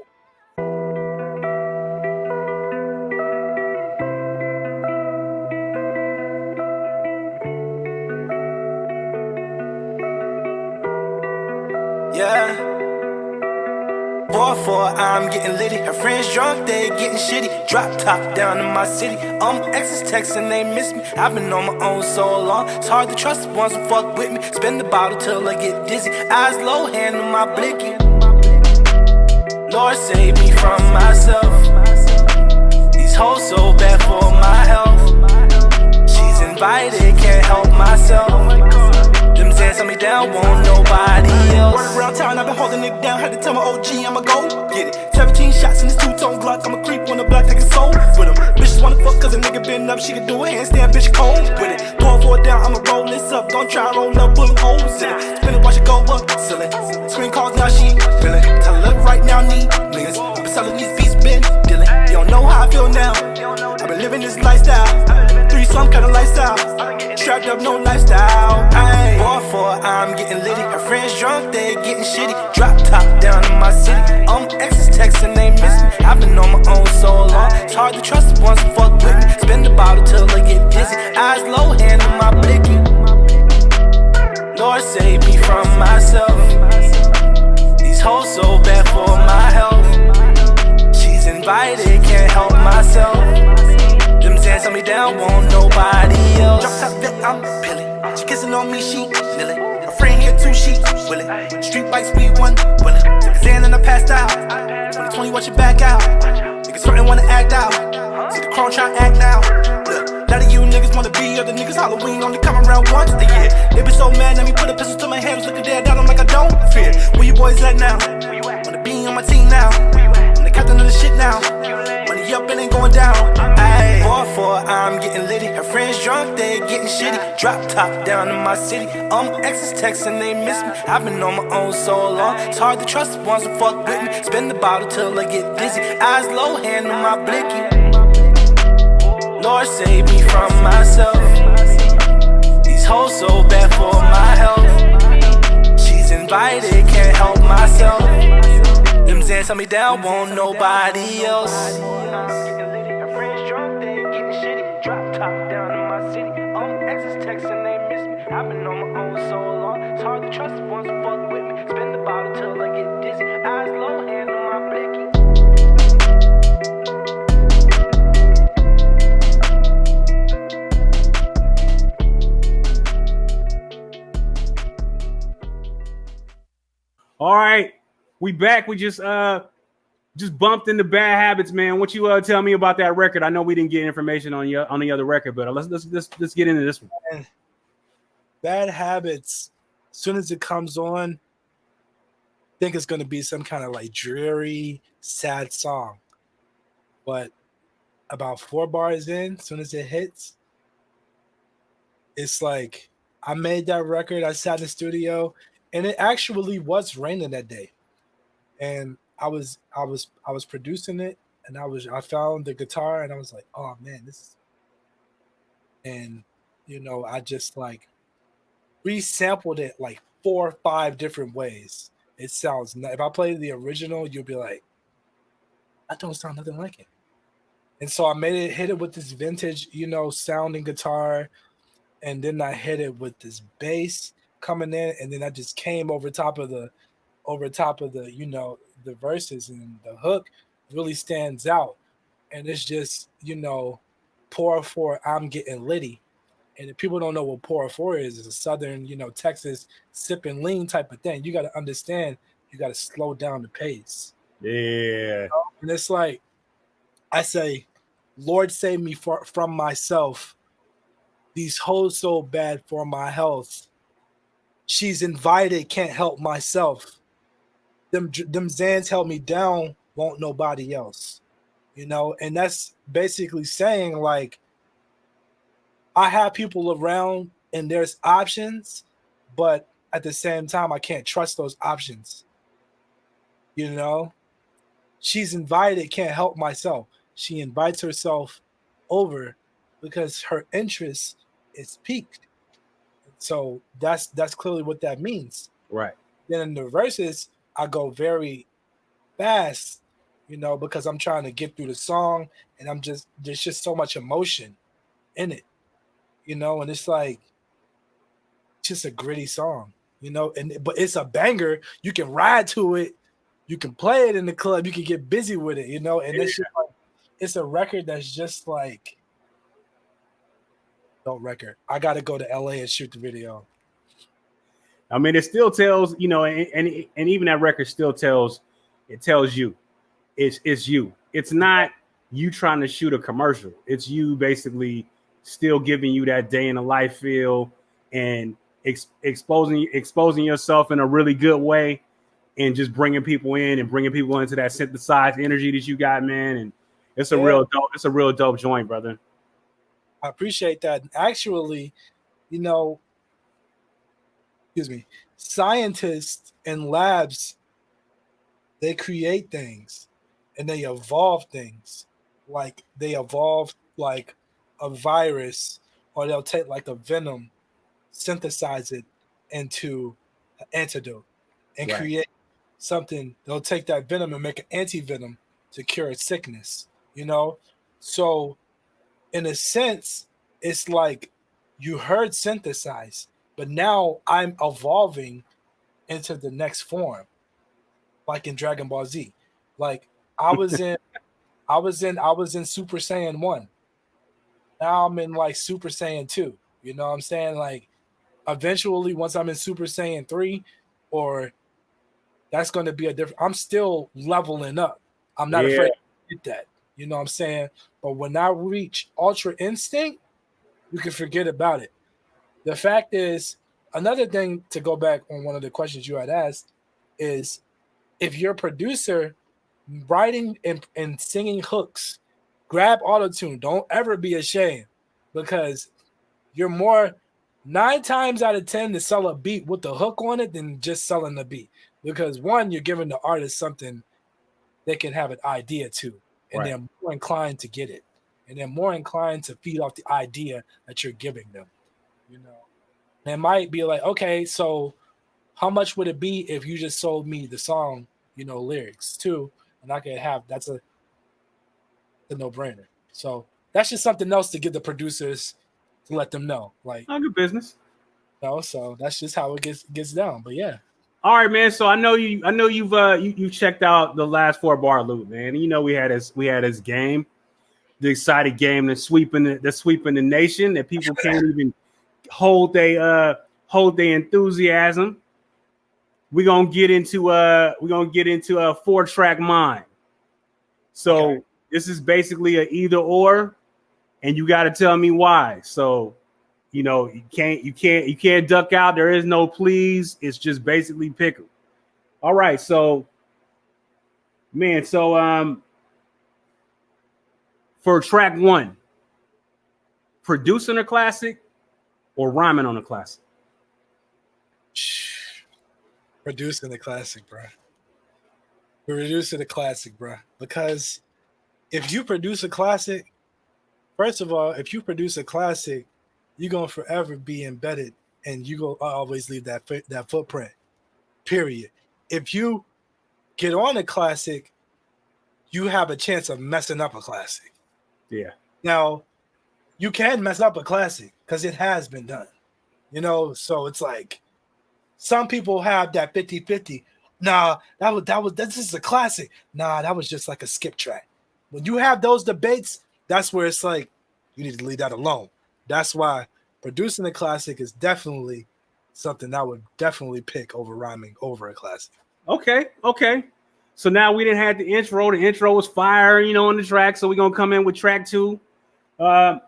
Yeah. 4-4, I'm getting litty. Her friends drunk, they getting shitty. Drop top down in my city. Exes texting, they miss me. I've been on my own so long. It's hard to trust the ones who fuck with me. Spin the bottle till I get dizzy. Eyes low, hand on my blicky. Lord save me from myself. These hoes so bad for my health. She's invited, can't help myself. Them Zans tell me down, won't nobody else. Running around town, I've been holding it down. Had to tell my OG I'ma go get it. 17 shots in this two-tone Glock. I'm a creep on the block, take a soul with him. Bitches wanna fuck cause a nigga been up. She can do a handstand, bitch cold with it. Going for it down, I'ma roll this up. Don't try roll up, bullet holes in it. Spin it, watch it go up, silly. Screen calls, now she feeling. Tell her look right now, need niggas. I've been selling these beats, been dealing. You don't know how I feel now. I've been living this lifestyle. Some kind of lifestyle, strapped up, no lifestyle. Ayy, 4-4, I'm getting litty. Her friends drunk, they getting shitty. Drop top down in my city. Exes texting, they miss me. I've been on my own so long. It's hard to trust the ones who fuck with me. Spin the bottle till I get dizzy. Eyes low, hand on my blicky. Lord save me from myself. These hoes so bad for my health. She's invited, can't help myself. Them Zans tell me down, won't nobody else. Drop top that I'm peeling. She kissing on me, she kneeling. Her friend here too, she willing. Street bikes, we one willing. Took a Zan and I passed out. 2020, watch it back out. Niggas certain wanna act out. See the crown try act now. Look, a lot of you niggas wanna be other niggas. Halloween only come around once a year. They been so mad, let me put a pistol to my head. Looking dead down, I'm like I don't fear. Where you boys at now? Wanna be on my team now. I'm the captain of the shit now. Money up and ain't going down. Ayy, 4-4, I'm getting litty. Her friends drunk, they getting shitty. Drop top down in my city. Exes texting, they miss me. I've been on my own so long. It's hard to trust the ones who fuck with me. Spin the bottle till I get dizzy. Eyes low, hand on my blicky. Lord save me from myself. These hoes so bad for my health. She's invited, can't help myself. Them Zans tell me down, won't nobody else. Her friends drunk, they getting shitty. Drop top down in my city. Exes texting, they miss me. I've been on my own so long. It's hard to trust the ones who fuck with me. Spin the bottle till I get dizzy. Eyes low, hand on my blicky. All right, we back. We just bumped into Bad Habits, man. What you tell me about that record? I know we didn't get information on the other record, but let's get into this one. Bad Habits, as soon as it comes on, I think it's going to be some kind of like dreary, sad song. But about 4 bars in, as soon as it hits, it's like I made that record. I sat in the studio, and it actually was raining that day, and I was producing it, and I found the guitar, and I was like, oh man, this is, and I just like resampled it like 4 or 5 different ways. It sounds, if I play the original, you'll be like, that don't sound nothing like it. And so I hit it with this vintage, sounding guitar, and then I hit it with this bass coming in, and then I just came over top of the the verses, and the hook really stands out. And it's just, 4-4, I'm getting litty. And if people don't know what 4-4 is, it's a southern, Texas sip and lean type of thing. You got to understand, you got to slow down the pace. Yeah. And it's like, I say, Lord save me from myself. These hoes so bad for my health. She's invited, can't help myself. Them Zans held me down, won't nobody else. And that's basically saying, like, I have people around and there's options, but at the same time, I can't trust those options. She's invited, can't help myself. She invites herself over because her interest is piqued. So that's clearly what that means. Right. Then in the verses, I go very fast, because I'm trying to get through the song, and there's just so much emotion in it, and it's like just a gritty song, but it's a banger. You can ride to it, you can play it in the club, you can get busy with it, and it's just like, it's a record that's just like dope record. I got to go to LA and shoot the video. I mean, it still tells, and even that record still tells you it's you. It's not you trying to shoot a commercial. It's you basically still giving you that day in the life feel and exposing yourself in a really good way, and just bringing people in and bringing people into that synthesized energy that you got, man. And it's a real dope joint, brother. I appreciate that. Actually, excuse me, scientists in labs, they create things and they evolve things. Like they evolve like a virus, or they'll take like a venom, synthesize it into an antidote, and create something. They'll take that venom and make an anti-venom to cure a sickness, So in a sense, it's like you heard synthesized, but now I'm evolving into the next form, like in Dragon Ball Z. Like I was in Super Saiyan 1. Now I'm in like Super Saiyan 2. You know what I'm saying? Like eventually once I'm in Super Saiyan 3, or that's going to be a different, I'm still leveling up. I'm not afraid to get that. You know what I'm saying? But when I reach Ultra Instinct, you can forget about it. The fact is, another thing to go back on one of the questions you had asked is, if you're a producer writing and singing hooks, grab autotune. Don't ever be ashamed, because you're more 9 times out of 10 to sell a beat with the hook on it than just selling the beat. Because one, you're giving the artist something they can have an idea to, and they're more inclined to get it, and they're more inclined to feed off the idea that you're giving them. And it might be like, okay, so how much would it be if you just sold me the song, lyrics too, and I could have, that's a no-brainer. So that's just something else to give the producers, to let them know, like, good business. So that's just how it gets down. But yeah. All right, man. So I know you've checked out the last 4BarLoop, man. We had this game, the excited game that's sweeping the nation, that people can't even hold their enthusiasm. We're gonna get into a 4-track mind. So this is basically an either or, and you got to tell me why. So you can't duck out. There is no please. It's just basically pick 'em. All right, so man, for track 1, producing a classic or rhyming on a classic? Producing the classic, bro. Producing the classic, bro. Because if you produce a classic, first of all, if you produce a classic, you're gonna forever be embedded, and you gonna always leave that footprint. Period. If you get on a classic, you have a chance of messing up a classic. Yeah. Now, you can mess up a classic because it has been done. So it's like some people have that 50-50. Nah, this is a classic. Nah, that was just like a skip track. When you have those debates, that's where it's like you need to leave that alone. That's why producing a classic is definitely something I would definitely pick over rhyming over a classic. Okay. So now we didn't have the intro. The intro was fire, on the track. So we're gonna come in with track 2. All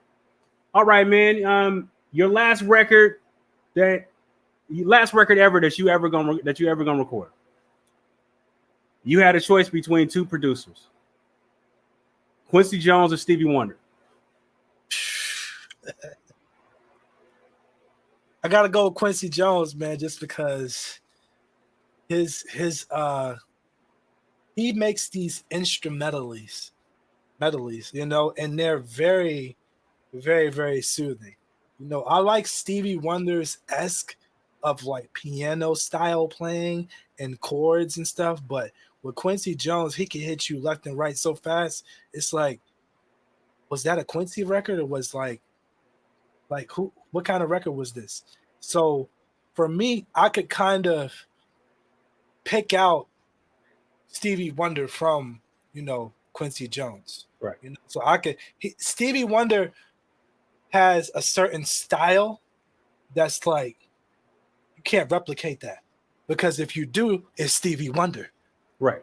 right, man. Your last record ever that you ever gonna record. You had a choice between 2 producers, Quincy Jones or Stevie Wonder. I gotta go with Quincy Jones, man, just because his he makes these instrumentalities, and they're very, very, very soothing. I like Stevie Wonder's esque of like piano style playing and chords and stuff, but with Quincy Jones, he can hit you left and right so fast. It's like, was that a Quincy record, or was like who? What kind of record was this? So for me, I could kind of pick out Stevie Wonder from, Quincy Jones. Right. So Stevie Wonder has a certain style that's like, you can't replicate that, because if you do, it's Stevie Wonder. Right.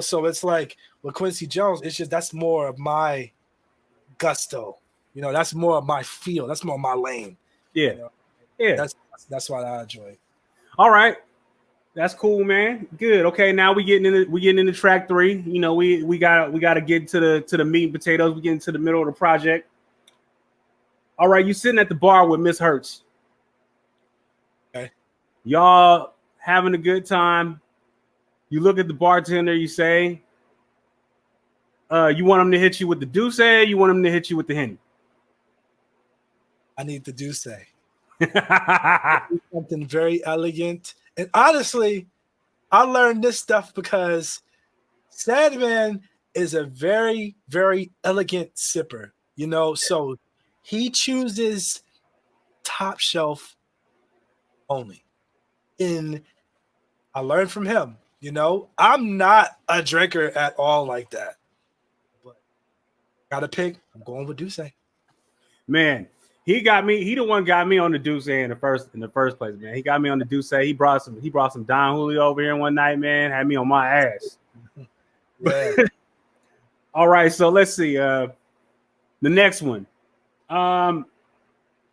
So it's like with Quincy Jones, it's just, that's more of my gusto. That's more of my feel. That's more of my lane. Yeah. Yeah. That's why I enjoy it. All right. That's cool, man. Good. Okay, now we getting into track 3. We gotta get to the meat and potatoes. We get into the middle of the project. All right, you sitting at the bar with Miss Hertz. Okay. Y'all having a good time. You look at the bartender, you say, you want him to hit you with the Douce, you want him to hit you with the Henny? I need the Douce. Something very elegant. And honestly, I learned this stuff because Sadman is a very, very elegant sipper, so he chooses top shelf only. I learned from him, I'm not a drinker at all like that. But gotta pick, I'm going with Douce. Man, he the one got me on the Douce in the first place, man. He got me on the Douce. He brought some Don Julio over here one night, man. Had me on my ass. Yeah. All right, so let's see. The next one.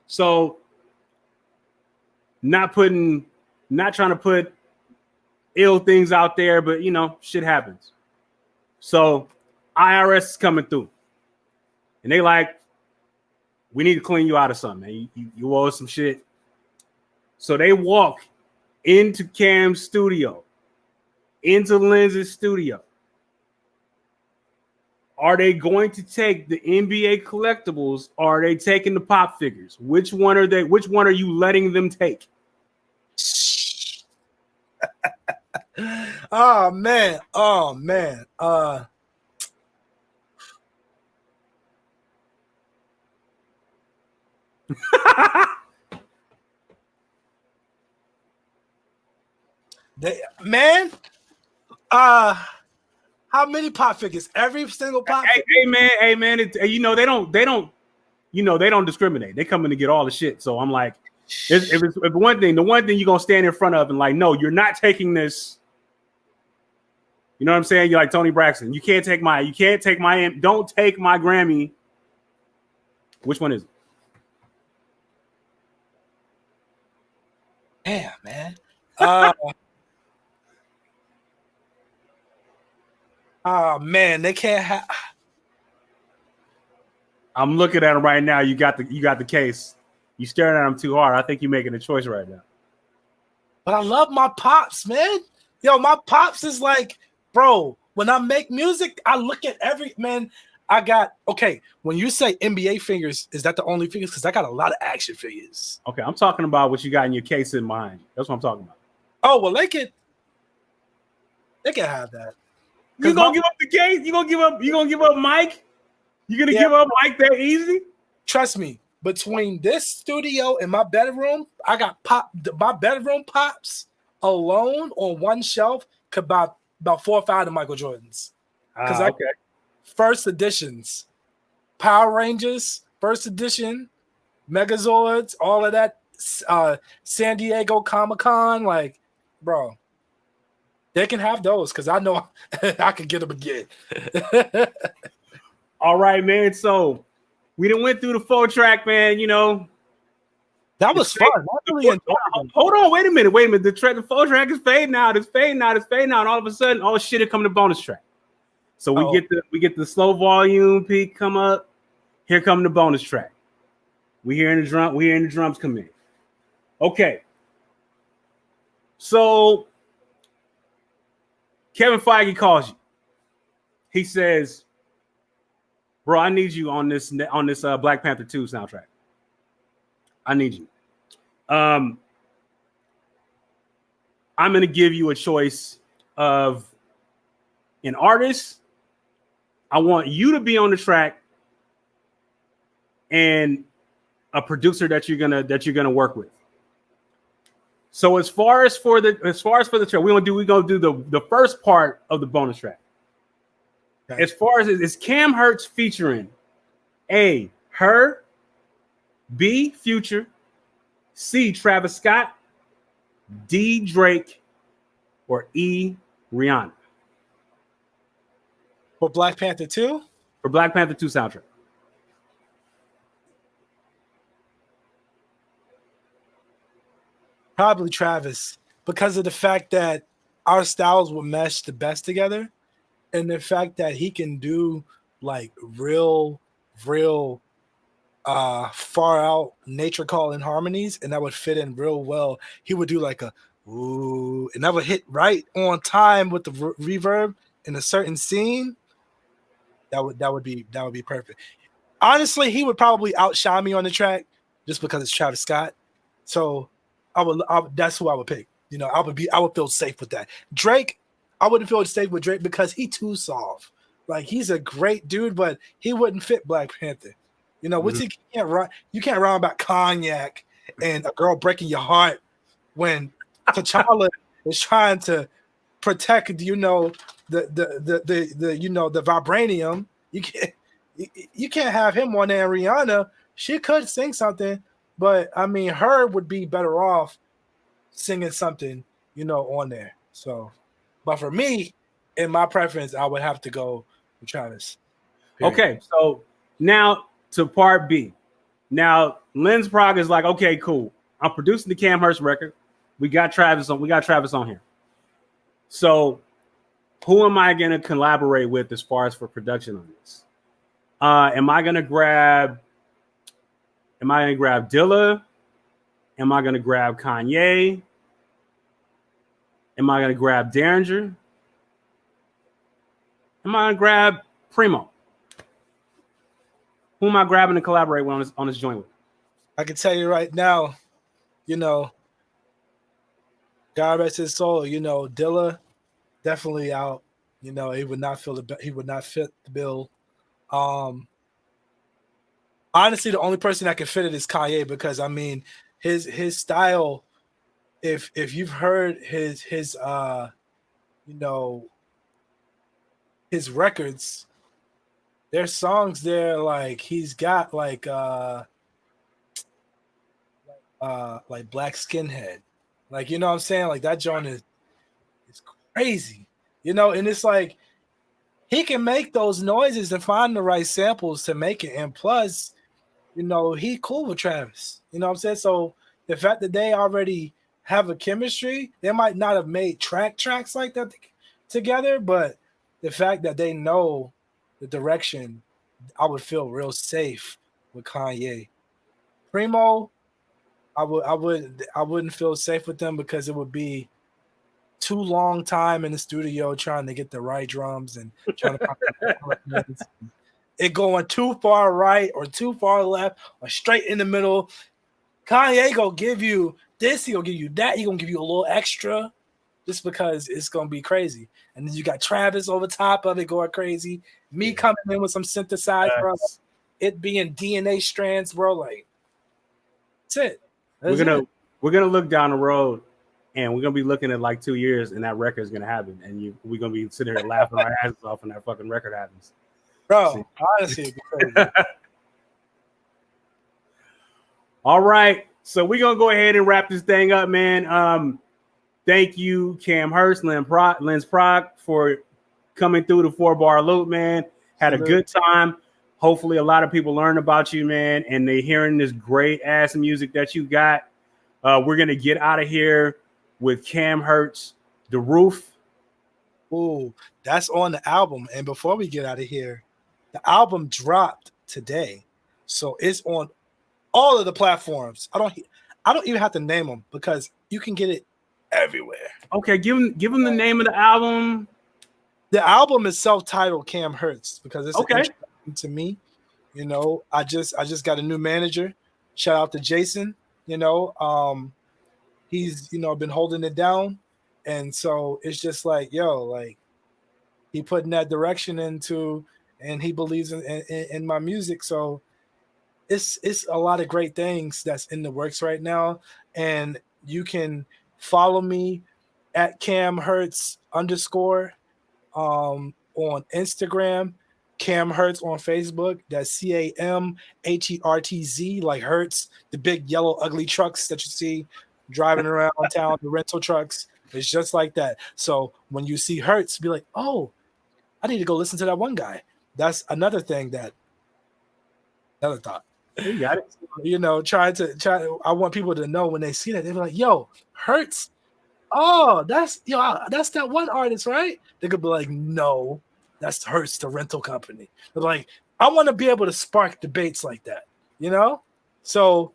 So not trying to put ill things out there, but shit happens. So IRS is coming through, and they like, we need to clean you out of something, man. You owe us some shit. So they walk into Cam's studio, into Lenz's studio. Are they going to take the NBA collectibles, or are they taking the pop figures? Which one are you letting them take? Oh man. How many pop figures? Every single pop figure? Hey man, they don't discriminate. They come in to get all the shit. So I'm like, if the one thing you're gonna stand in front of and like, no, you're not taking this. You know what I'm saying? You're like Tony Braxton. Don't take my Grammy. Which one is it? Damn, man. Oh man, they can't have. I'm looking at him right now. You got the case. You staring at him too hard. I think you're making a choice right now. But I love my pops, man. My pops is like, bro, when I make music, I look at man. When you say NBA figures, is that the only figures? Because I got a lot of action figures. Okay, I'm talking about what you got in your case in mind. That's what I'm talking about. Oh, well, they can have that. You gonna give up the case? You gonna give up Mike? You gonna give up Mike that easy? Trust me. Between this studio and my bedroom, I got my bedroom pops alone on one shelf could buy about 4 or 5 of Michael Jordans. Because first editions, Power Rangers, first edition, Megazords, all of that, San Diego Comic-Con, like, bro. They can have those because I know I can get them again. All right, man. So we done went through the 4-track, man. That was fun. Hold on, wait a minute. The 4-track is fading out. It's fading out. And all of a sudden, all shit is coming to bonus track. So we get the slow volume peak come up. Here come the bonus track. We hearing the drums come in. Okay. So Kevin Feige calls you. He says, bro, I need you on this Black Panther 2 soundtrack. I need you. I'm going to give you a choice of an artist. I want you to be on the track and a producer that you're gonna work with. So as far as for the track, we're gonna do the first part of the bonus track. Okay. As far as it's Cam Hertz featuring A, Hert, B, Future, C, Travis Scott, D, Drake, or E, Rihanna. For Black Panther 2? For Black Panther 2 soundtrack. Probably Travis, because of the fact that our styles will mesh the best together, and the fact that he can do like real far out nature calling harmonies, and that would fit in real well. He would do like a ooh, and that would hit right on time with the reverb in a certain scene. That would be perfect. Honestly, he would probably outshine me on the track just because it's Travis Scott. So that's who I would pick. You know, I would feel safe with that. Drake, I wouldn't feel safe with Drake because he too soft. Like, he's a great dude, but he wouldn't fit Black Panther. You know, you can't rhyme about cognac and a girl breaking your heart when T'Challa is trying to protect, you know, the vibranium. You can't have him on there. Rihanna, she could sing something, but I mean, her would be better off singing something, you know, on there. So, but for me, in my preference, I would have to go with Travis. Period. Okay, so now to part B. Now, Lens Prog is like, okay, cool. I'm producing the Cam Hertz record. We got Travis on here. So, who am I going to collaborate with as far as for production on this? Am I going to grab Dilla? Am I going to grab Kanye? Am I going to grab Derringer? Am I going to grab Primo? Who am I grabbing to collaborate with on this joint with? I can tell you right now, you know, God rest his soul, you know, Dilla definitely out. You know, he would not fit the bill. Honestly, the only person that can fit it is Kanye, because I mean, his style. If you've heard his you know, his records, there's songs there like he's got like Black Skinhead, like, you know what I'm saying, like that joint is crazy, you know, and it's like he can make those noises and find the right samples to make it, and plus, you know, he cool with Travis, you know what I'm saying. So the fact that they already have a chemistry, they might not have made tracks like that together, but the fact that they know the direction, I would feel real safe with Kanye. Primo, I wouldn't feel safe with them because it would be too long time in the studio trying to get the right drums and trying to find it going too far right or too far left or straight in the middle. Kanye gonna give you this, he gonna give you that, he gonna give you a little extra just because it's gonna be crazy. And then you got Travis over top of it going crazy. Me coming in with some synthesized, bro. It being DNA strands, bro. Like, that's it. We're gonna look down the road, and we're gonna be looking at like 2 years, and that record is gonna happen, and we're gonna be sitting here laughing our asses off when that fucking record happens, bro. Honestly, it'd be crazy. All right, so we're gonna go ahead and wrap this thing up, man. Thank you, Cam Hertz, Lens Prog, for coming through the 4BarLoop, man. Had a good time. Hopefully, a lot of people learned about you, man, and they're hearing this great ass music that you got. We're gonna get out of here with Cam Hertz, The Roof. Ooh, that's on the album. And before we get out of here, the album dropped today, so it's on all of the platforms. I don't even have to name them because you can get it everywhere. Okay, give them the name of the album. The album is self-titled Cam Hertz because it's okay to me. You know, I just got a new manager. Shout out to Jason. You know, he's, you know, been holding it down, and so it's just like, yo, like, he putting that direction into, and he believes in my music. So it's a lot of great things that's in the works right now, and you can Follow me at Cam Hertz _ on Instagram, Cam Hertz on Facebook. That's CAMHERTZ, like Hertz, the big yellow ugly trucks that you see driving around town, the rental trucks. It's just like that. So when you see Hertz, be like, oh, I need to go listen to that one guy. That's another thing another thought. You got it. You know, I want people to know when they see that, they're like, yo, Hertz. Oh, that's that one artist, right? They could be like, no, that's Hertz, the rental company. They're like, I want to be able to spark debates like that, you know? So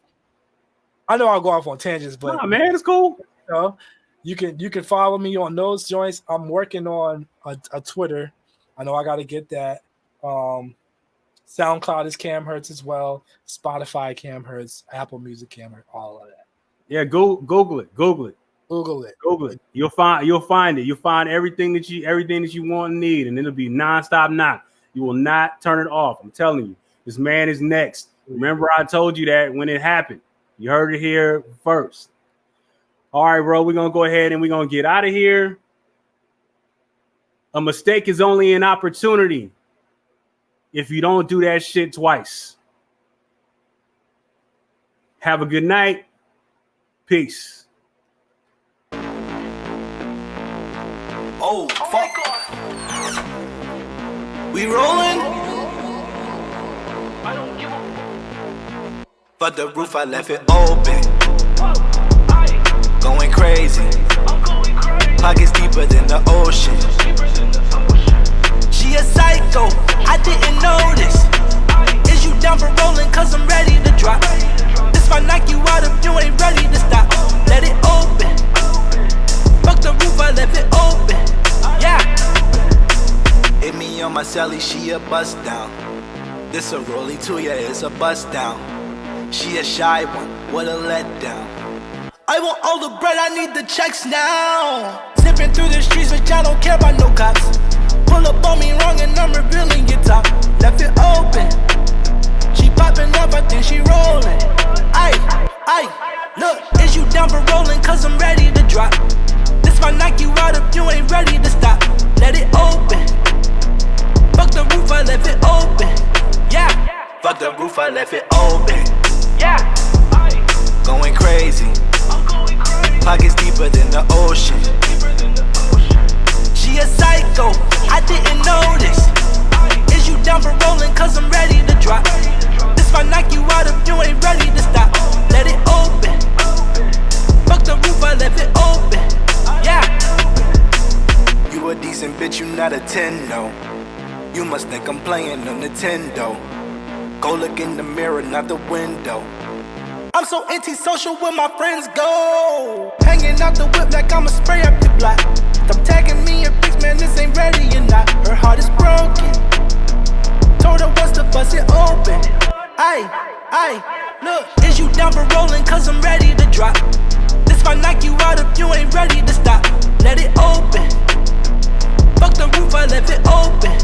I know I'll go off on tangents, but nah, man, it's cool. You know, you can follow me on those joints. I'm working on a Twitter. I know I got to get that. SoundCloud is Cam Hertz as well. Spotify Cam Hertz, Apple Music Cam Hertz, all of that. Yeah, Google it. Google it. You'll find it. You'll find everything that you want and need, and it'll be nonstop knock. You will not turn it off. I'm telling you, this man is next. Remember, I told you that when it happened. You heard it here first. All right, bro. We're gonna go ahead and we're gonna get out of here. A mistake is only an opportunity if you don't do that shit twice. Have a good night. Peace. Oh, fuck. We rolling? But the roof, I left it open. Going crazy. Pockets deeper than the ocean. She a psycho, I didn't notice. Is you down for rolling? Cause I'm ready to drop. This might knock you out if you ain't ready to stop. Let it open. Fuck the roof, I left it open. Yeah. Hit me on my celly, she a bust down. This a rollie too, yeah, it's a bust down. She a shy one, what a letdown. I want all the bread, I need the checks now. Zipping through the streets, but I don't care about no cops. Pull up on me wrong and I'm revealing your top. Left it open. She popping up, I think she rolling. Aye, look, is you down for rolling? Cause I'm ready to drop. This might knock you out if you ain't ready to stop. Let it open. Fuck the roof, I left it open. Yeah. Fuck the roof, I left it open. Yeah. Going crazy. Pockets deeper than the ocean. She a psycho, I didn't notice. Is you down for rolling? Cause I'm ready to drop. This might knock you out if you ain't ready to stop. Let it open. Fuck the roof, I left it open. Yeah. You a decent bitch, you not a 10, no. You must think I'm playing on Nintendo. Go look in the mirror, not the window. I'm so antisocial when my friends go. Hanging out the whip like I'ma spray up the block. Stop tagging me in pics, man, this ain't ready or not. Her heart is broken. Told her once to bust it open. Aye, look, is you down for rolling? Cause I'm ready to drop. This might knock you out if you ain't ready to stop. Let it open. Fuck the roof, I left it open.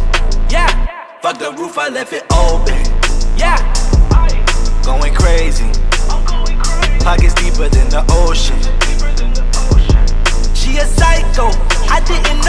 Yeah. Fuck the roof, I left it open. Yeah. Going crazy. Pockets deeper than the ocean. She a psycho, I didn't